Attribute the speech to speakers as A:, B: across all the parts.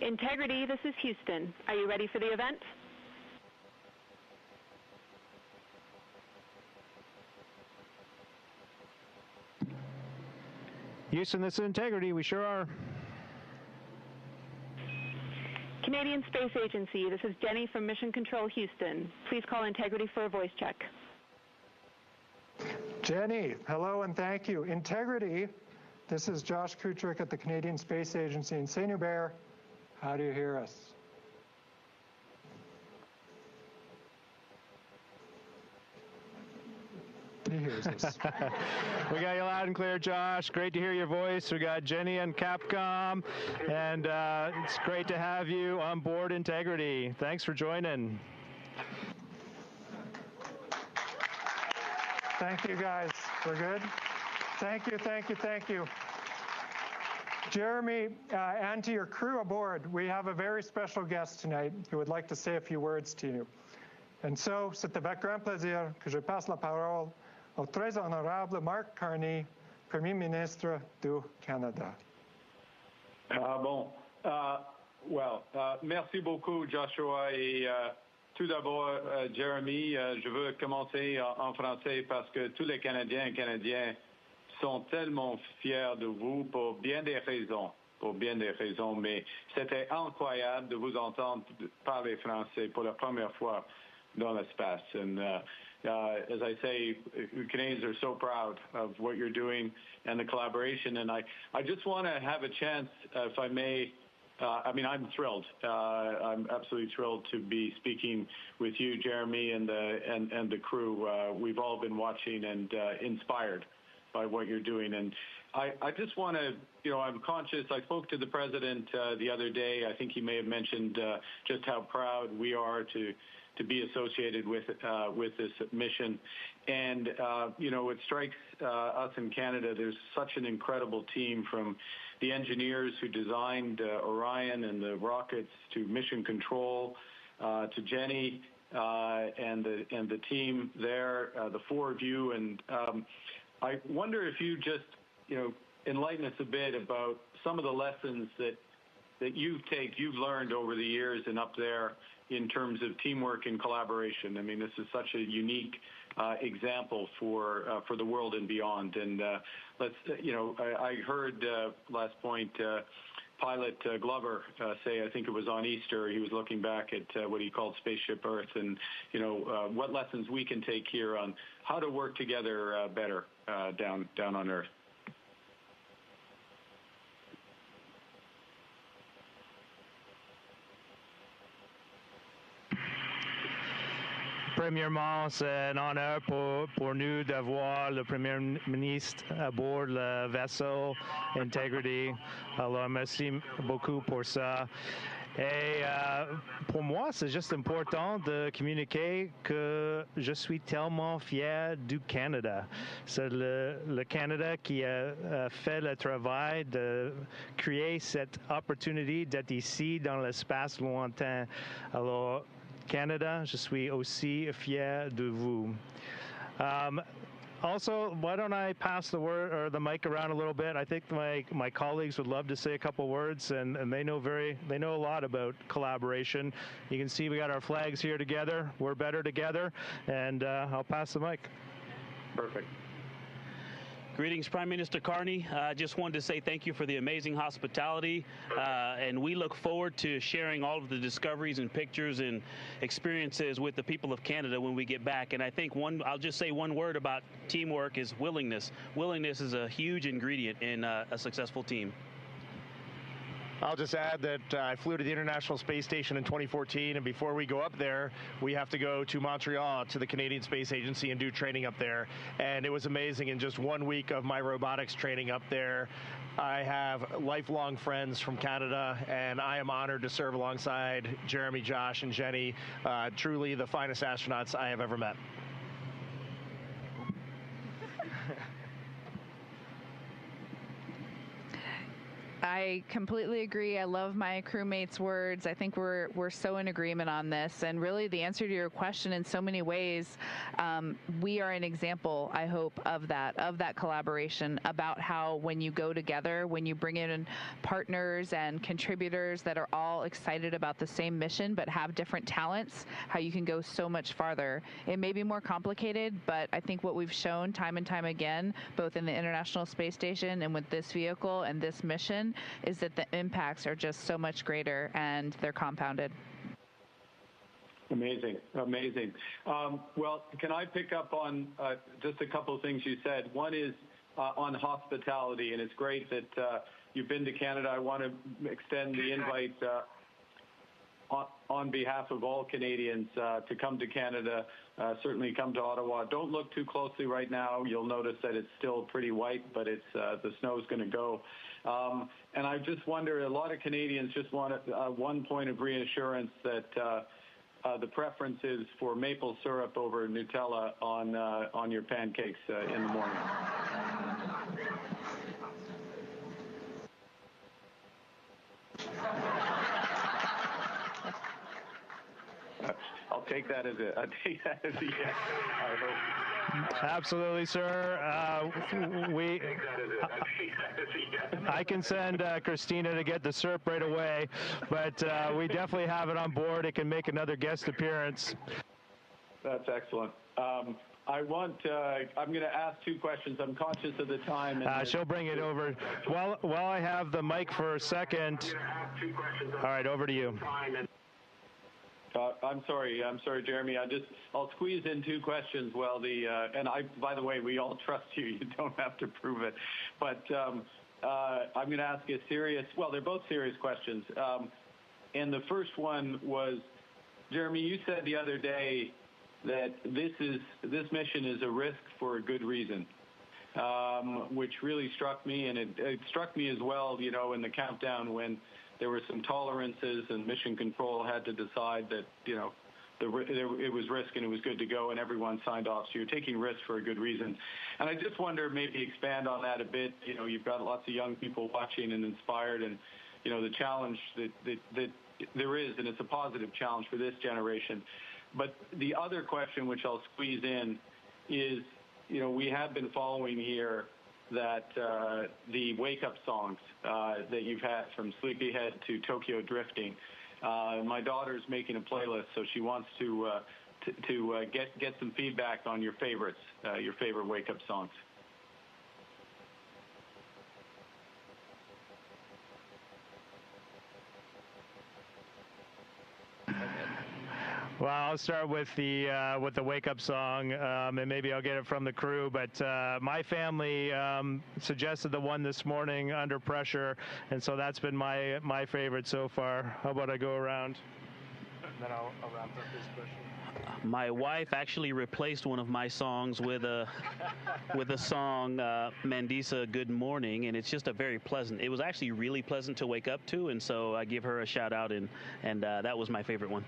A: Integrity, this is Houston. Are you ready for the event?
B: Houston, this is Integrity. We sure are.
A: Canadian Space Agency, this is Jenny from Mission Control Houston. Please call Integrity for a voice check.
C: Jenny, hello and thank you. Integrity, this is Josh Kutrick at the Canadian Space Agency in St. Hubert. How do you hear us? He hears us.
B: We got you loud and clear, Josh. Great to hear your voice. We got Jenny on Capcom, and it's great to have you on board Integrity. Thanks for joining.
C: Thank you, guys. We're good? Thank you, thank you, thank you. Jeremy, and to your crew aboard, we have a very special guest tonight who would like to say a few words to you. And so, c'est avec grand plaisir que je passe la parole au très honorable Mark Carney, Premier Ministre du Canada.
D: Merci beaucoup, Joshua. Et tout d'abord, Jeremy, je veux commencer en français parce que tous les Canadiens et Canadiennes sont tellement fiers de vous pour bien des raisons, mais c'était incroyable de vous entendre parler français pour la première fois dans l'espace. And as I say, Canadians are so proud of what you're doing and the collaboration. And I just want to have a chance, if I may. I'm thrilled. I'm absolutely thrilled to be speaking with you, Jeremy, and the crew. We've all been watching and inspired by what you're doing. And I just want to, I'm conscious. I spoke to the president the other day. I think he may have mentioned just how proud we are to be associated with this mission. And, it strikes us in Canada, there's such an incredible team, from the engineers who designed Orion and the rockets to mission control, to Jenny and the team there, the four of you. And I wonder if you just, enlighten us a bit about some of the lessons that you've learned over the years and up there in terms of teamwork and collaboration. I mean, this is such a unique example for the world and beyond. And I heard last point pilot Glover say, I think it was on Easter, he was looking back at what he called Spaceship Earth, and what lessons we can take here on how to work together better down on Earth.
B: Premièrement, c'est un honneur pour nous d'avoir le Premier ministre à bord le vaisseau Integrity. Alors, merci beaucoup pour ça. Et pour moi, c'est juste important de communiquer que je suis tellement fier du Canada. C'est le Canada qui a fait le travail de créer cette opportunité d'être ici dans l'espace lointain. Alors, Canada, je suis aussi fier de vous. Also, why don't I pass the word or the mic around a little bit? I think my colleagues would love to say a couple words, and they know a lot about collaboration. You can see we got our flags here together. We're better together, and I'll pass the mic.
D: Perfect.
E: Greetings, Prime Minister Carney. I just wanted to say thank you for the amazing hospitality, and we look forward to sharing all of the discoveries and pictures and experiences with the people of Canada when we get back. And I think I'll just say one word about teamwork is willingness. Willingness is a huge ingredient in a successful team.
B: I'll just add that I flew to the International Space Station in 2014, and before we go up there, we have to go to Montreal to the Canadian Space Agency and do training up there. And it was amazing. In just 1 week of my robotics training up there, I have lifelong friends from Canada, and I am honored to serve alongside Jeremy, Josh, and Jenny, truly the finest astronauts I have ever met.
F: I completely agree. I love my crewmates' words. I think we're so in agreement on this. And really, the answer to your question, in so many ways, we are an example, I hope, of that collaboration, about how when you go together, when you bring in partners and contributors that are all excited about the same mission but have different talents, how you can go so much farther. It may be more complicated, but I think what we've shown time and time again, both in the International Space Station and with this vehicle and this mission, is that the impacts are just so much greater and they're compounded.
D: Amazing, amazing. Well, can I pick up on just a couple of things you said? One is on hospitality, and it's great that you've been to Canada. I want to extend the invite on behalf of all Canadians to come to Canada. Certainly come to Ottawa. Don't look too closely right now. You'll notice that it's still pretty white, but it's the snow's going to go. And I just wonder, a lot of Canadians just want one point of reassurance that the preference is for maple syrup over Nutella on your pancakes in the morning. I'll take that as a yes. I hope.
B: Absolutely, sir. I can send Christina to get the syrup right away, but we definitely have it on board. It can make another guest appearance.
D: That's excellent. I'm going to ask two questions. I'm conscious of the time.
B: She'll bring it over. While I have the mic for a second. All right, over to you.
D: I'm sorry, Jeremy. I'll squeeze in two questions. By the way, we all trust you. You don't have to prove it. But I'm going to ask a serious. Well, they're both serious questions. And the first one was, Jeremy, you said the other day that this mission is a risk for a good reason, which really struck me, and it struck me as well. You know, in the countdown when there were some tolerances, and Mission Control had to decide that, you know, it was risk and it was good to go, and everyone signed off. So you're taking risks for a good reason. And I just wonder, maybe expand on that a bit. You know, you've got lots of young people watching and inspired, and, you know, the challenge that there is, and it's a positive challenge for this generation. But the other question, which I'll squeeze in, is, you know, we have been following here that the wake-up songs that you've had, from Sleepyhead to Tokyo Drifting. My daughter's making a playlist, so she wants to get some feedback on your favorites, your favorite wake-up songs.
B: Well, I'll start with the wake-up song, and maybe I'll get it from the crew. But my family suggested the one this morning, Under Pressure, and so that's been my favorite so far. How about I go around? And then I'll wrap up this question.
E: My wife actually replaced one of my songs with a song, Mandisa, Good Morning, and it's just it was actually really pleasant to wake up to, and so I give her a shout out, and that was my favorite one.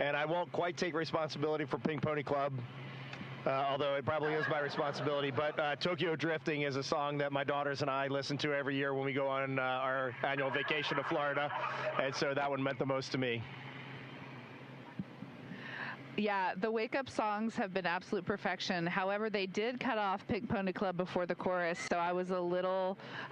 G: And I won't quite take responsibility for Pink Pony Club, although it probably is my responsibility. But Tokyo Drifting is a song that my daughters and I listen to every year when we go on our annual vacation to Florida. And so that one meant the most to me.
F: Yeah, the wake-up songs have been absolute perfection. However, they did cut off Pink Pony Club before the chorus, so I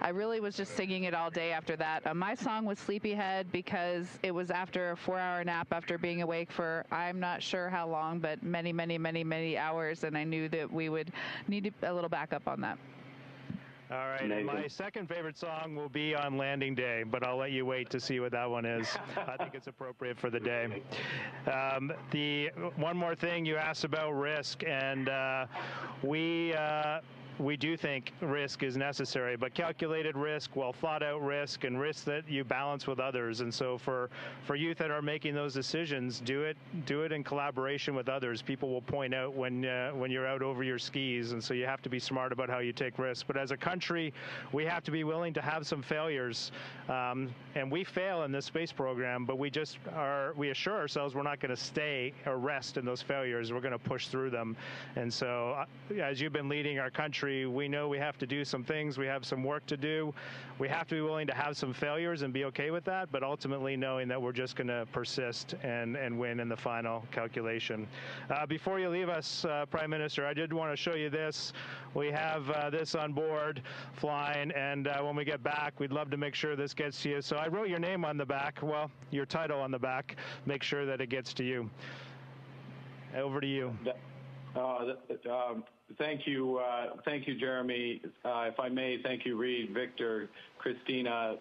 F: really was just singing it all day after that. My song was Sleepyhead because it was after a 4-hour nap after being awake for I'm not sure how long, but many, many, many, many hours, and I knew that we would need a little backup on that.
B: All right, and my second favorite song will be on Landing Day, but I'll let you wait to see what that one is. I think it's appropriate for the day. The one more thing you asked about risk, and we do think risk is necessary, but calculated risk, well thought out risk, and risk that you balance with others. And so for youth that are making those decisions, do it in collaboration with others. People will point out when you're out over your skis, and so you have to be smart about how you take risks. But as a country, we have to be willing to have some failures, and we fail in this space program, but we assure ourselves we're not going to stay or rest in those failures. We're going to push through them. And so as you've been leading our country country, we know we have to do some things. We have some work to do. We have to be willing to have some failures and be okay with that, but ultimately knowing that we're just going to persist and win in the final calculation. Before you leave us, Prime Minister, I did want to show you this. We have this on board flying, and when we get back, we'd love to make sure this gets to you. So I wrote your name on the back, well, your title on the back. Make sure that it gets to you. Over to you.
D: Thank you, Jeremy. If I may, thank you, Reed, Victor, Christina,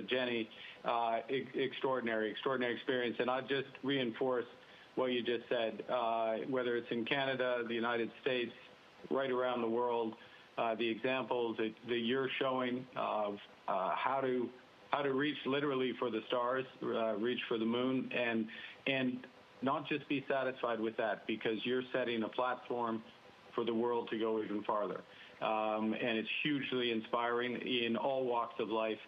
D: Jenny. Extraordinary experience. And I'll just reinforce what you just said. Whether it's in Canada, the United States, right around the world, the examples that you're showing of how to reach literally for the stars, reach for the moon, and not just be satisfied with that, because you're setting a platform for the world to go even farther. And it's hugely inspiring in all walks of life.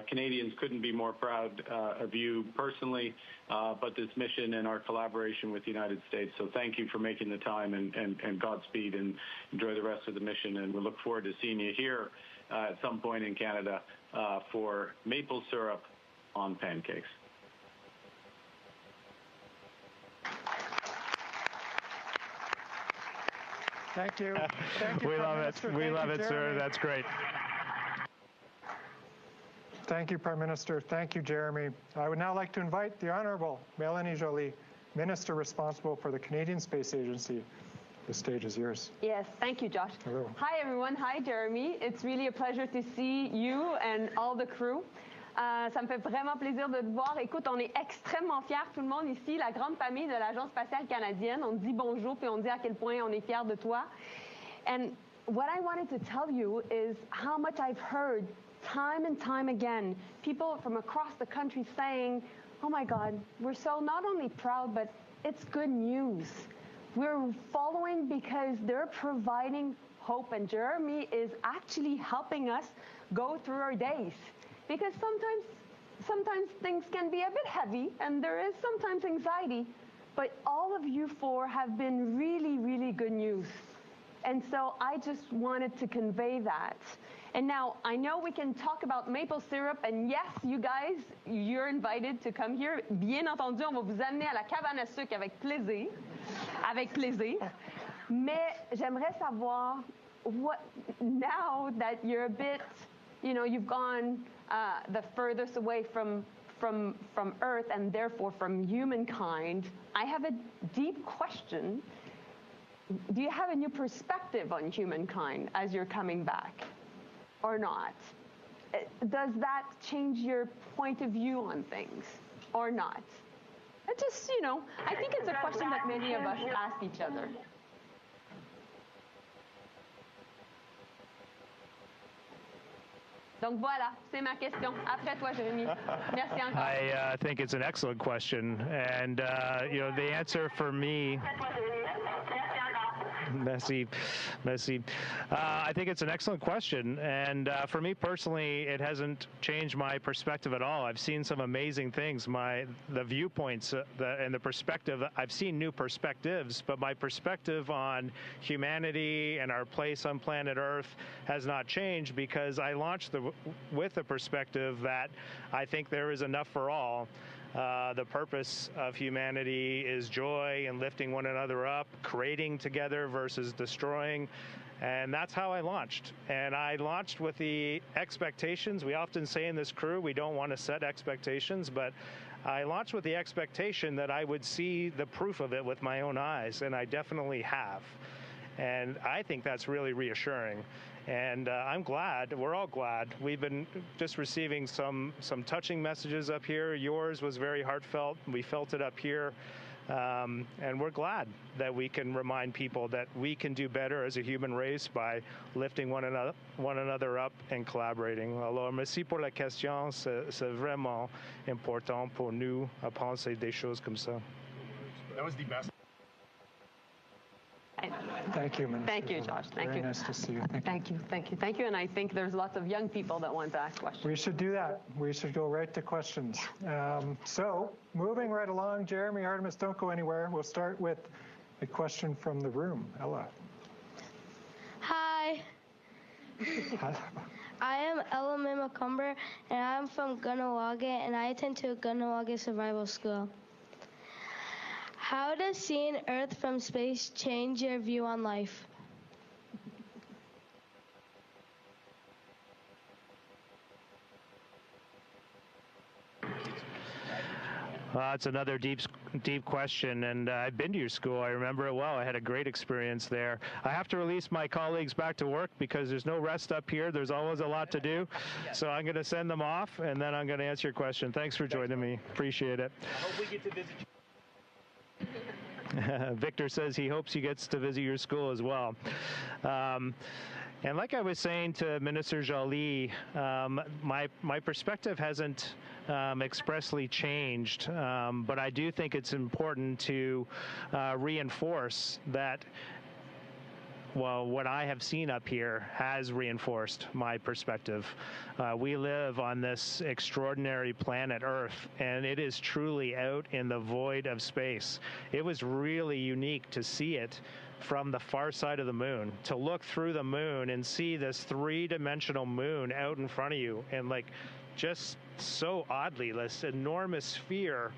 D: Canadians couldn't be more proud of you personally, but this mission and our collaboration with the United States. So thank you for making the time, and Godspeed, and enjoy the rest of the mission. And we look forward to seeing you here at some point in Canada for maple syrup on pancakes.
C: Thank you. Thank you.
B: We love it. We love it, sir. That's great.
C: Thank you, Prime Minister. Thank you, Jeremy. I would now like to invite the Honourable Mélanie Joly, Minister responsible for the Canadian Space Agency. The stage is yours.
H: Yes, thank you, Josh.
C: Hello.
H: Hi, everyone. Hi, Jeremy. It's really a pleasure to see you and all the crew. Ça me fait vraiment plaisir de te voir. Écoute, on est extrêmement fiers, tout le monde ici, la grande famille de l'Agence spatiale canadienne. On te dit bonjour, puis on dit à quel point on est fiers de toi. And what I wanted to tell you is how much I've heard time and time again, people from across the country saying, oh my God, we're so not only proud, but it's good news. We're following because they're providing hope, and Jeremy is actually helping us go through our days. Because sometimes things can be a bit heavy, and there is sometimes anxiety, but all of you four have been really, really good news. And so I just wanted to convey that. And now, I know we can talk about maple syrup, and yes, you guys, you're invited to come here. Bien entendu, on va vous amener à la cabane à sucre avec plaisir. Avec plaisir. Mais j'aimerais savoir, what, now that you're a bit, you know, you've gone the furthest away from Earth and therefore from humankind, I have a deep question. Do you have a new perspective on humankind as you're coming back, or not? Does that change your point of view on things, or not? It just, you know, I think it's a question that many of us ask each other. Donc voilà, c'est ma question. Après toi, Jérémy. Merci encore.
B: I think it's an excellent question, and you know, the answer for me. Messy. I think it's an excellent question, and for me personally, it hasn't changed my perspective at all. I've seen some amazing things. The viewpoints and the perspective. I've seen new perspectives, but my perspective on humanity and our place on planet Earth has not changed, because I launched with the perspective that I think there is enough for all. The purpose of humanity is joy and lifting one another up, creating together versus destroying. And that's how I launched. And I launched with the expectations. We often say in this crew, we don't want to set expectations, but I launched with the expectation that I would see the proof of it with my own eyes, and I definitely have. And I think that's really reassuring. And I'm glad, we're all glad. We've been just receiving some touching messages up here. Yours was very heartfelt. We felt it up here. And we're glad that we can remind people that we can do better as a human race by lifting one another up and collaborating. Alors, merci pour la question. C'est vraiment important pour nous à penser des choses comme ça.
G: That was the best.
C: Thank you, Minister.
H: Thank you, Josh. Thank
C: Very
H: you.
C: nice to see you.
H: Thank you. And I think there's lots of young people that want to ask questions.
C: We should do that. We should go right to questions. So, moving right along, Jeremy, Artemis, don't go anywhere. We'll start with a question from the room. Ella.
I: Hi, I am Ella Mae McCumber, and I'm from Gunawaga, and I attend to a Gunawaga Survival School. How does seeing Earth from space change your view on life?
B: It's another deep question, and I've been to your school. I remember it well. I had a great experience there. I have to release my colleagues back to work because there's no rest up here. There's always a lot to do. So I'm going to send them off, and then I'm going to answer your question. Thanks for joining me. Appreciate it.
E: I hope we get to visit you.
B: Victor says he hopes he gets to visit your school as well. And like I was saying to Minister Joly, my perspective hasn't expressly changed, but I do think it's important to reinforce that, well, what I have seen up here has reinforced my perspective. We live on this extraordinary planet Earth, and it is truly out in the void of space. It was really unique to see it from the far side of the moon, to look through the moon and see this three-dimensional moon out in front of you, and like just so oddly, this enormous sphere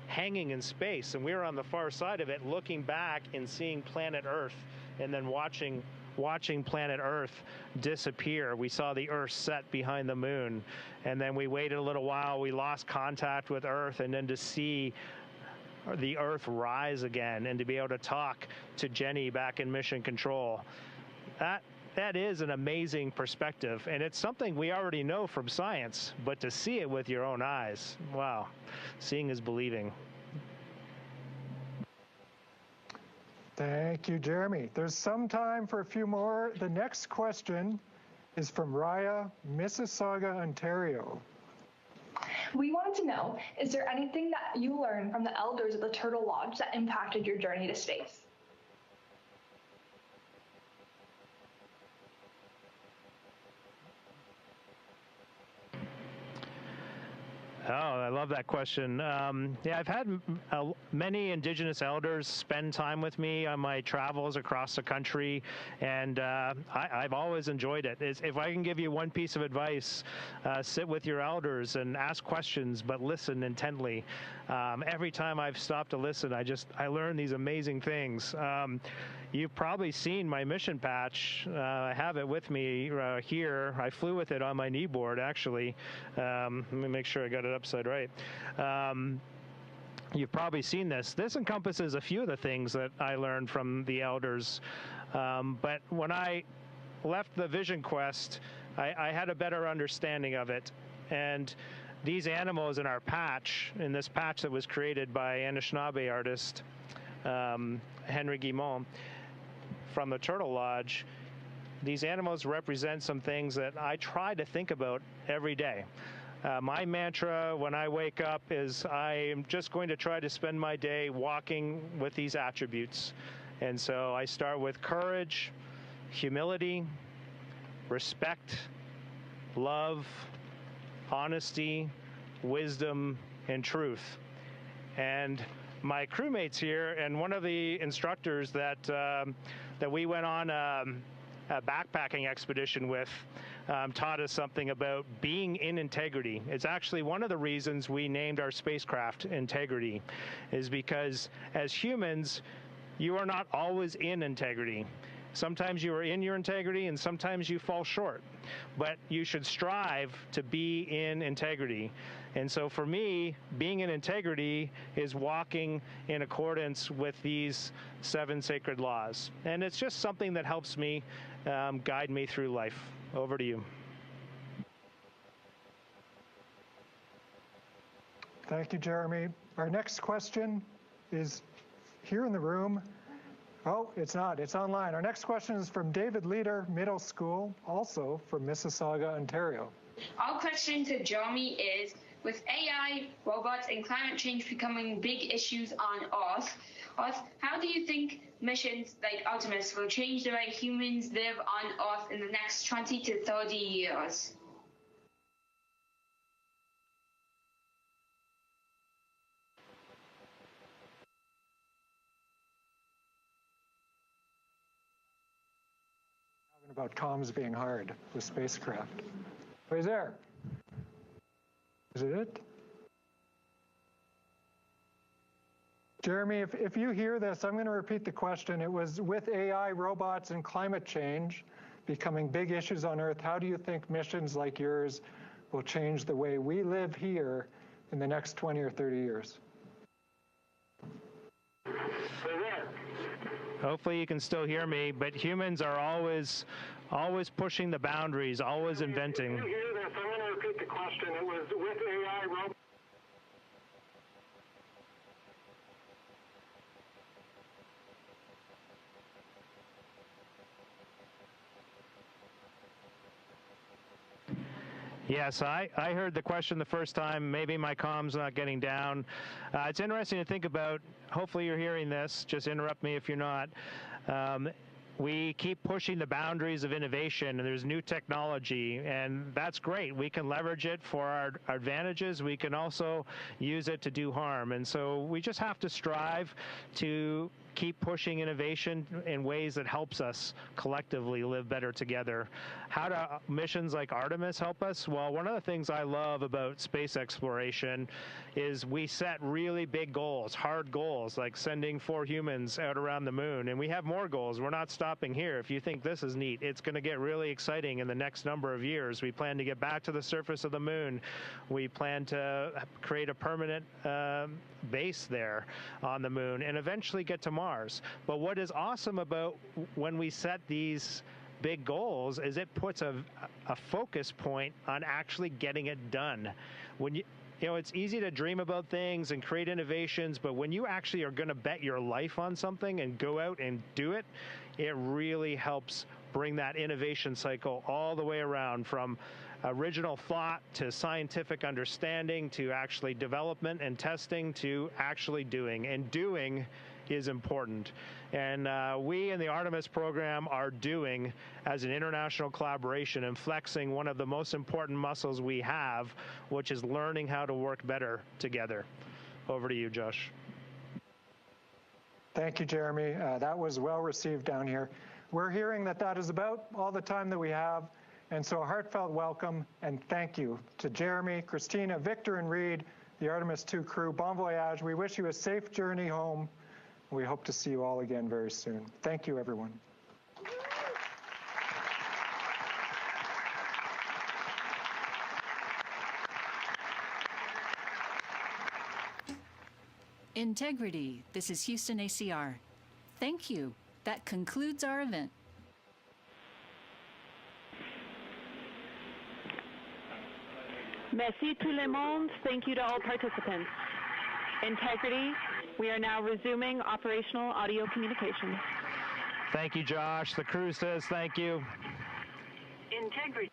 B: hanging in space, and we were on the far side of it looking back and seeing planet Earth, and then watching planet Earth disappear. We saw the Earth set behind the moon, and then we waited a little while, we lost contact with Earth, and then to see the Earth rise again and to be able to talk to Jenny back in Mission Control, that is an amazing perspective, and it's something we already know from science, but to see it with your own eyes, wow, seeing is believing.
C: Thank you, Jeremy. There's some time for a few more. The next question is from Raya, Mississauga, Ontario.
J: We wanted to know, is there anything that you learned from the elders of the Turtle Lodge that impacted your journey to space?
B: Oh, I love that question. Yeah, I've had many Indigenous elders spend time with me on my travels across the country, and I've always enjoyed it. If I can give you one piece of advice, sit with your elders and ask questions, but listen intently. Every time I've stopped to listen, I learn these amazing things. You've probably seen my mission patch. I have it with me here. I flew with it on my kneeboard, actually. Let me make sure I got it upside right. You've probably seen this. This encompasses a few of the things that I learned from the elders. But when I left the Vision Quest, I had a better understanding of it. And these animals in our patch, in this patch that was created by Anishinaabe artist Henry Guimont from the Turtle Lodge, these animals represent some things that I try to think about every day. My mantra when I wake up is I am just going to try to spend my day walking with these attributes. And so I start with courage, humility, respect, love, honesty, wisdom, and truth. And my crewmates here, and one of the instructors that we went on a backpacking expedition with, taught us something about being in integrity. It's actually one of the reasons we named our spacecraft Integrity, is because as humans, you are not always in integrity. Sometimes you are in your integrity and sometimes you fall short, but you should strive to be in integrity. And so for me, being in integrity is walking in accordance with these 7 sacred laws. And it's just something that helps me guide me through life. Over to you.
C: Thank you, Jeremy. Our next question is here in the room. Oh, it's not. It's online. Our next question is from David Leader, Middle School, also from Mississauga, Ontario.
K: Our question to Jeremy is, with AI, robots, and climate change becoming big issues on Earth, how do you think missions like Artemis will change the way humans live on Earth in the next 20 to 30 years?
C: about comms being hard with spacecraft. Who's there? Is it? Jeremy, if you hear this, I'm going to repeat the question. It was, with AI, robots, and climate change becoming big issues on Earth, how do you think missions like yours will change the way we live here in the next 20 or 30 years?
B: Hopefully you can still hear me, but humans are always pushing the boundaries, always inventing.
L: If you hear this, I'm going to repeat the question. It was, with AI, robots.
B: Yes, I heard the question the first time. Maybe my comm's not getting down. It's interesting to think about. Hopefully you're hearing this. Just interrupt me if you're not. We keep pushing the boundaries of innovation, and there's new technology, and that's great. We can leverage it for our advantages. We can also use it to do harm. And so we just have to strive to keep pushing innovation in ways that helps us collectively live better together. How do missions like Artemis help us? Well, one of the things I love about space exploration is we set really big goals, hard goals, like sending 4 humans out around the moon. And we have more goals. We're not stopping here. If you think this is neat, it's going to get really exciting in the next number of years. We plan to get back to the surface of the moon. We plan to create a permanent base there on the moon and eventually get to Mars. But what is awesome about when we set these big goals is it puts a focus point on actually getting it done. When you know, it's easy to dream about things and create innovations, but when you actually are going to bet your life on something and go out and do it, it really helps bring that innovation cycle all the way around, from original thought to scientific understanding to actually development and testing to actually doing. And doing is important. And we in the Artemis program are doing as an international collaboration and flexing one of the most important muscles we have, which is learning how to work better together. Over to you, Josh.
C: Thank you, Jeremy. That was well received down here. We're hearing that is about all the time that we have. And so a heartfelt welcome and thank you to Jeremy, Christina, Victor, and Reed, the Artemis II crew. Bon voyage. We wish you a safe journey home. We hope to see you all again very soon. Thank you, everyone.
M: Integrity. This is Houston ACR. Thank you. That concludes our event.
A: Merci tout le monde. Thank you to all participants. Integrity. We are now resuming operational audio communications.
B: Thank you, Josh. The crew says thank you.
N: Integrity.